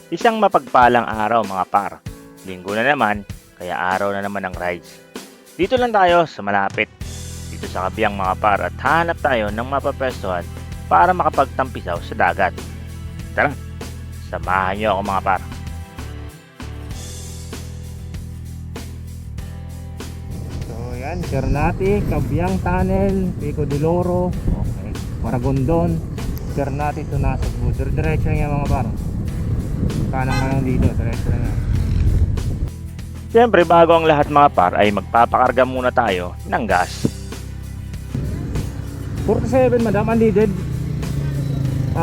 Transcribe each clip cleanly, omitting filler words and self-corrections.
Isang mapagpalang araw mga par. Linggo na naman, kaya araw na naman ng rides. Dito lang tayo sa malapit, dito sa Kabiang mga par at hanap tayo ng mapapwestuhan para makapagtampisaw sa dagat. Tara, samahan niyo ako mga par. So yan, Ternate, Cabiang Tunnel, Pico de Loro, okay, Maragondon, Ternate to Nasugbu. Diretso lang yan mga par. Kanan ka lang dito, diretso lang yan. Siyempre bago ang lahat mga par ay magpapakarga muna tayo ng gas. 47 madam, unleaded.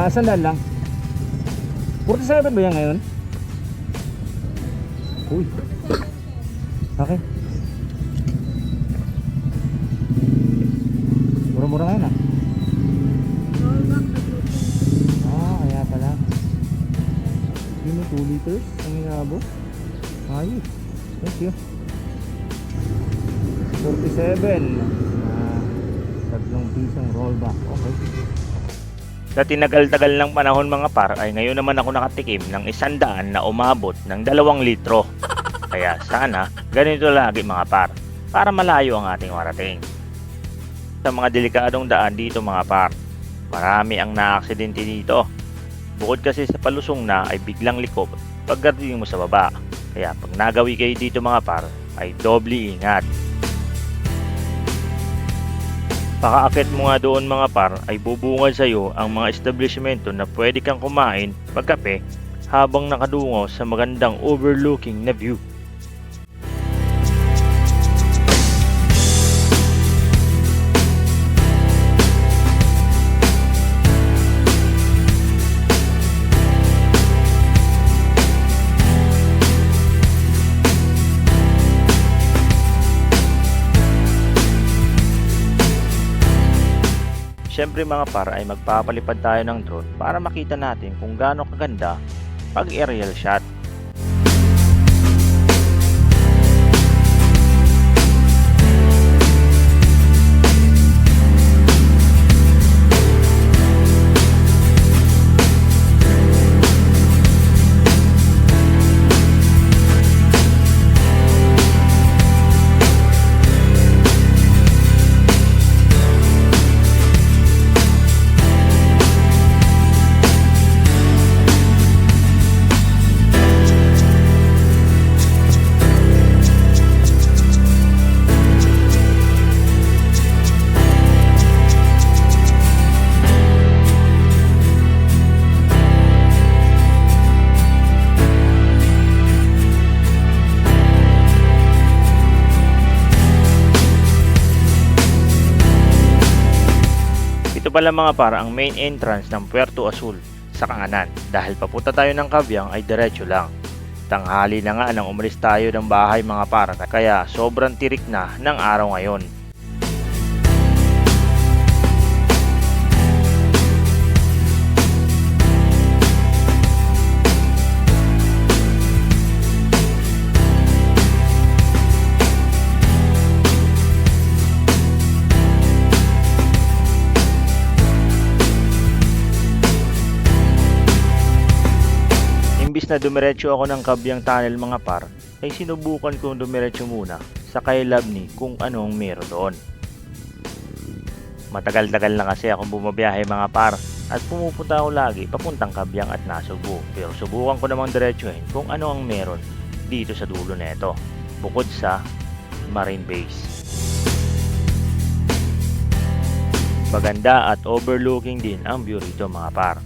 Sandal lang. 47 ba yan ngayon? Uy. Okay. Mura-mura ngayon kaya pala. Yun 2 liters ang inabo. Ayos. Thank you. 47. Tatlong pisong rollback. Okay. Sa tinagal-tagal ng panahon mga par ay ngayon naman ako nakatikim ng 100 na umabot ng 2 litro. Kaya sana ganito lagi mga par para malayo ang ating marating. Sa mga delikadong daan dito mga par, marami ang naaksidente dito. Bukod kasi sa palusong na ay biglang likop pagdating mo sa baba. Kaya pag nagawi kayo dito mga par ay doble ingat. Pakaakit mo nga doon mga par ay bubungad sa iyo ang mga establishmento na pwede kang kumain, magkape habang nakadungo sa magandang overlooking na view. Siyempre mga par ay magpapalipad tayo ng drone para makita natin kung gaano kaganda pag aerial shot. Ito pala mga para ang main entrance ng Puerto Azul sa kanan. Dahil papunta tayo ng Cabiang ay diretso lang. Tanghali na nga nang umalis tayo ng bahay mga para, kaya sobrang tirik na ng araw ngayon. Imbis na dumiretso ako ng Cabiang Tunnel mga par, ay sinubukan kong dumiretso muna sa Kailabni kung anong meron doon. Matagal-tagal na kasi akong bumabiyahe mga par at pumupunta ako lagi papuntang Cabiang at Nasugbu, pero subukan ko namang diretsuhin kung ano ang meron dito sa dulo neto bukod sa Marine Base. Maganda at overlooking din ang view rito mga par.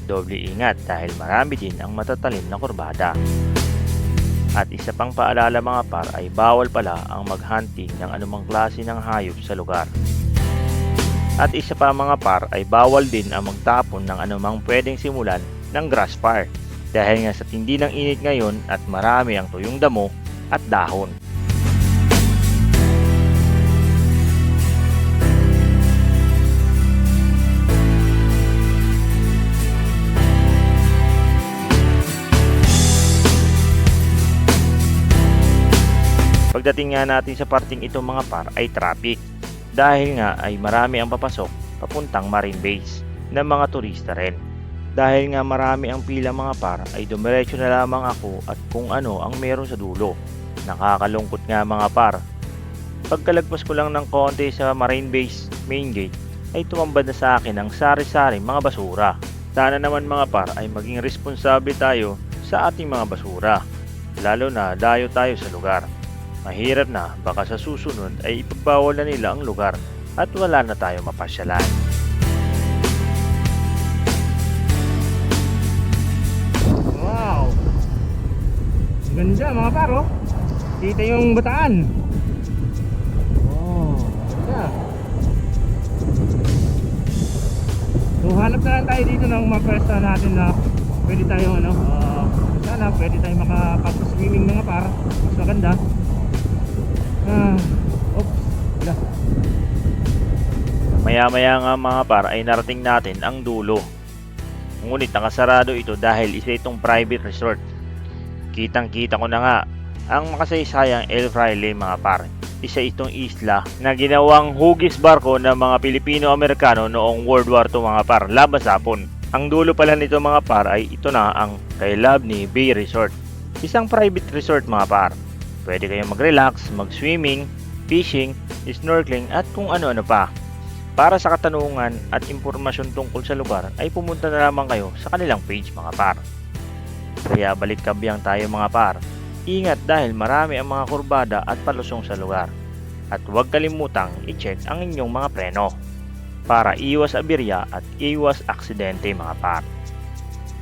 Doble ingat dahil marami din ang matatalim na kurbada. At isa pang paalala mga par ay bawal pala ang maghunting ng anumang klase ng hayop sa lugar. At isa pa mga par ay bawal din ang magtapon ng anumang pwedeng simulan ng grass fire dahil nga sa tindi ng init ngayon at marami ang tuyong damo at dahon. Pagdating nga natin sa parting ito mga par ay traffic dahil nga ay marami ang papasok papuntang Marine Base ng mga turista rin. Dahil nga marami ang pila mga par, ay dumiretso na lamang ako at kung ano ang meron sa dulo. Nakakalungkot nga mga par. Pagkalagpas ko lang ng konti sa Marine Base main gate, ay tumambad na sa akin ang sari-sari mga basura. Sana naman mga par ay maging responsable tayo sa ating mga basura. Lalo na dayo tayo sa lugar. Mahirap na baka sa susunod ay ipagbawal na nila ang lugar at wala na tayo mapasyalan. Wow! Ganda mga paro. Kita yung Bataan. Oh, ganda. So hanap na lang tayo dito ng mapwesto natin na pwede tayong sana pwede tayong makapag-swimming mga par. Mas maganda. Oops. Wala. Maya-maya nga mga par ay narating natin ang dulo. Ngunit nakasarado ito dahil isa itong private resort. Kitang-kita ko na nga ang makasaysayang El Fraile mga par. Isa itong isla na ginawang hugis barko ng mga Pilipino-Amerikano noong World War II mga par, laban sa Hapon. Ang dulo pala nito mga par ay ito na ang Kailabni Bay Resort. Isang private resort mga par. Pwede kayong mag-relax, mag-swimming, fishing, snorkeling at kung ano-ano pa. Para sa katanungan at impormasyon tungkol sa lugar ay pumunta na lamang kayo sa kanilang page mga par. Kaya balik kabyang tayo mga par. Ingat dahil marami ang mga kurbada at palusong sa lugar. At huwag kalimutang i-check ang inyong mga preno para iwas aberya at iwas aksidente mga par.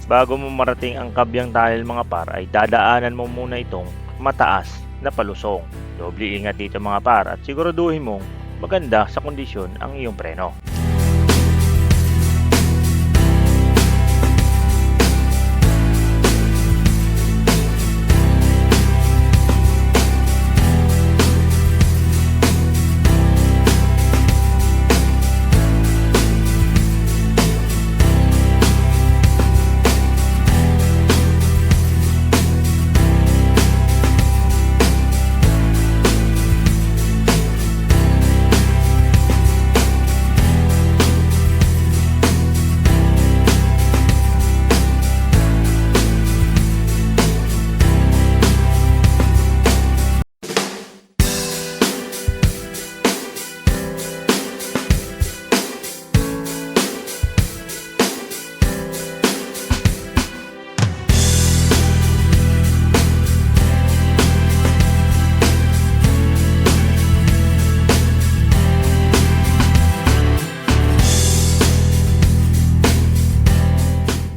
Bago mo marating ang kabyang tunnel mga par ay dadaanan mo muna itong mataas na palusong. Doble ingat dito mga par at siguraduhin mong maganda sa kondisyon ang iyong preno.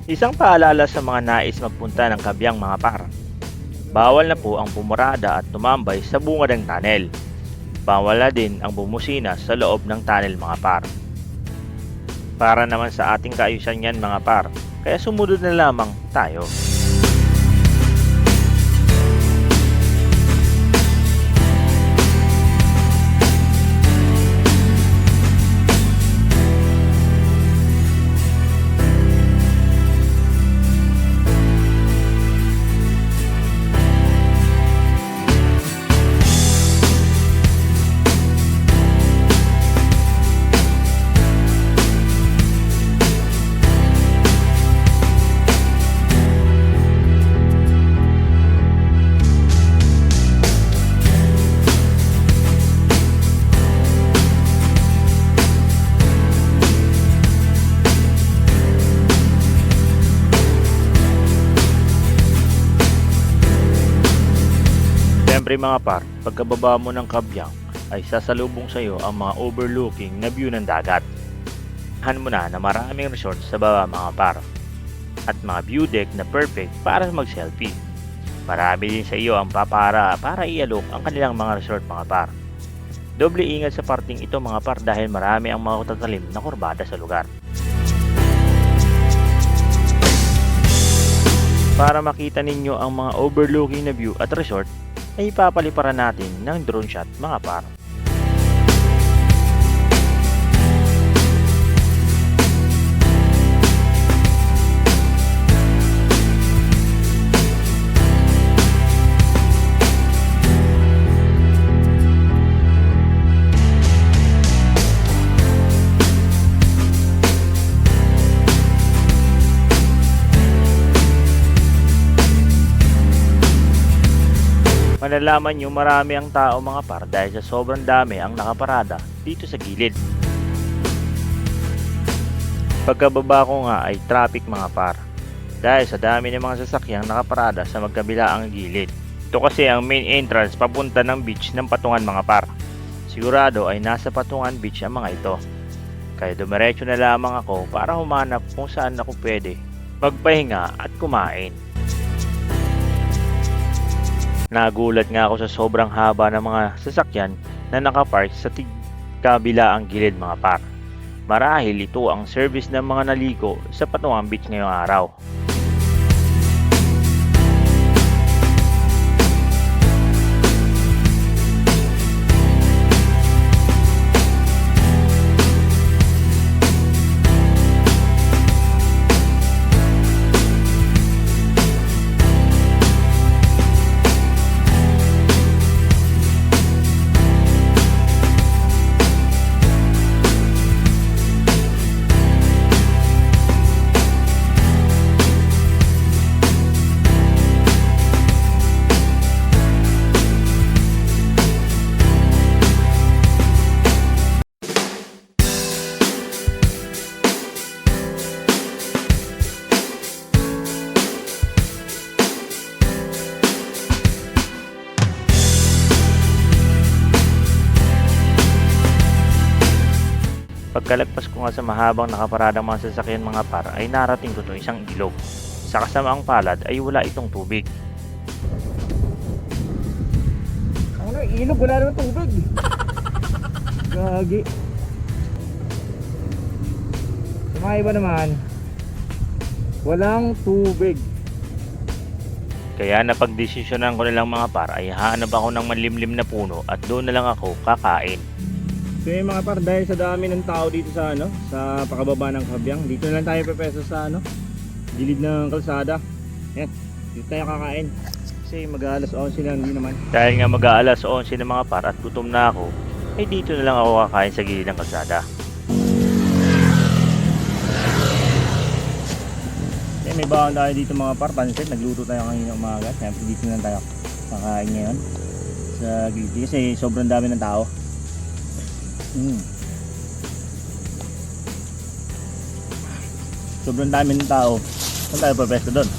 Isang paalala sa mga nais magpunta ng kabyang mga par. Bawal na po ang pumurada at tumambay sa bungad ng tunnel. Bawal na din ang bumusina sa loob ng tunnel mga par. Para naman sa ating kaayusan yan mga par, kaya sumunod na lamang tayo. Siyempre mga par, pagkababa mo ng kabyang ay sasalubong sa iyo ang mga overlooking na view ng dagat. Han mo na maraming resort sa baba mga par at mga view deck na perfect para mag-selfie. Marami din sa iyo ang papara para ialok ang kanilang mga resort mga par. Doble ingat sa parting ito mga par dahil marami ang mga tatalim na kurbada sa lugar. Para makita ninyo ang mga overlooking na view at resort, ay ipapaliparan natin ng drone shot mga par. nalalaman nyo marami ang tao mga par dahil sa sobrang dami ang nakaparada dito sa gilid. Pagkababa ko nga ay traffic mga par dahil sa dami ng mga sasakyang nakaparada sa magkabilaang gilid. Ito kasi ang main entrance papunta ng beach ng Patungan mga par. Sigurado ay nasa Patungan Beach ang mga ito. Kaya dumiretso na lamang ako para humanap kung saan ako pwede magpahinga at kumain. Nagulat nga ako sa sobrang haba ng mga sasakyan na nakapark sa kabilaang gilid mga par. Marahil ito ang service ng mga naligo sa Patungan Beach ngayong araw. Pagkalagpas ko nga sa mahabang nakaparadang mga sasakyan mga par ay narating ko itong isang ilog. Sa kasamaang palad ay wala itong tubig. Ano, ilog, wala naman tubig. Gagi. Sa mga iba naman, walang tubig. Kaya napagdesisyonan ko na lang mga par ay hahanap ako ng malimlim na puno at doon na lang ako kakain. So yung mga par, dahil sa dami ng tao dito sa sa pakababa ng Kabyang, dito na lang tayo pepeso sa gilid ng kalsada. Yan, dito tayo kakain. Kasi mag-aalas 11 lang, hindi naman. Dahil nga mag-aalas 11 ng mga par at gutom na ako, ay dito na lang ako kakain sa gilid ng kalsada. May bawang tayo dito mga par, pansit, nagluto tayo kanina umaga. Siyempre dito na lang tayo kakain ngayon sa gilid kasi sobrang dami ng tao. Sobrang dami ng tao. Saan tayo papesto doon?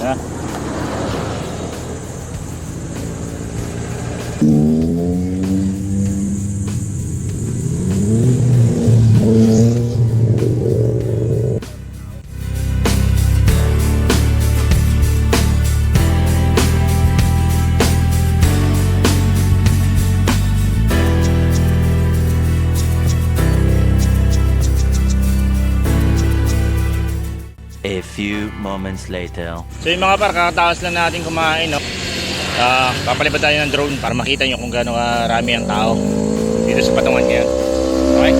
Yeah. A few moments later. So yung mga par, kakataas lang natin kumain, no? Papalipad tayo ng drone para makita nyo kung gaano karami ang tao dito sa Patungan ngayon. Okay?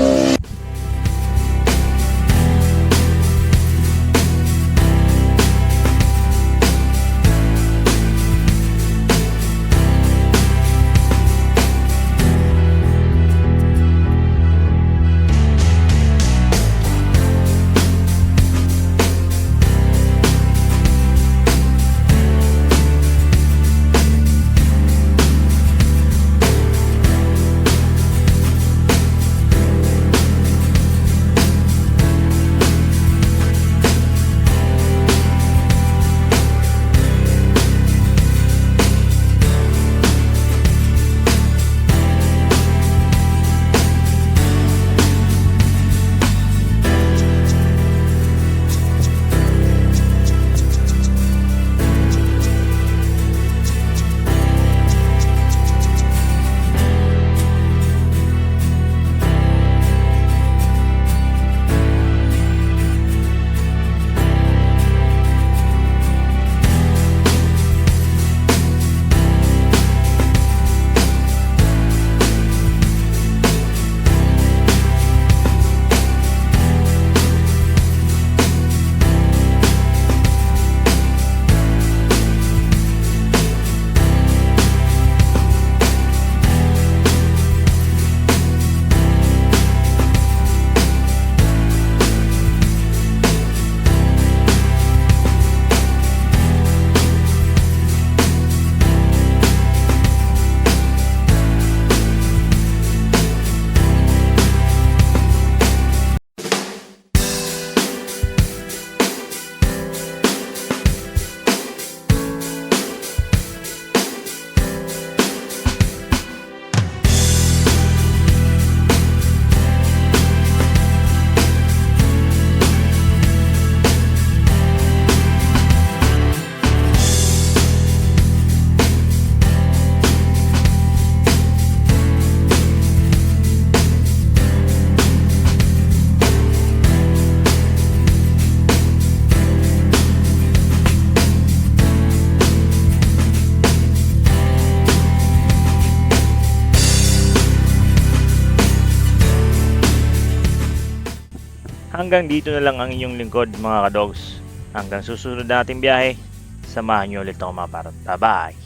hanggang dito na lang ang inyong lingkod mga kadogs. Hanggang susunod nating biyahe, samahan nyo ulit ako mga par. Bye-bye!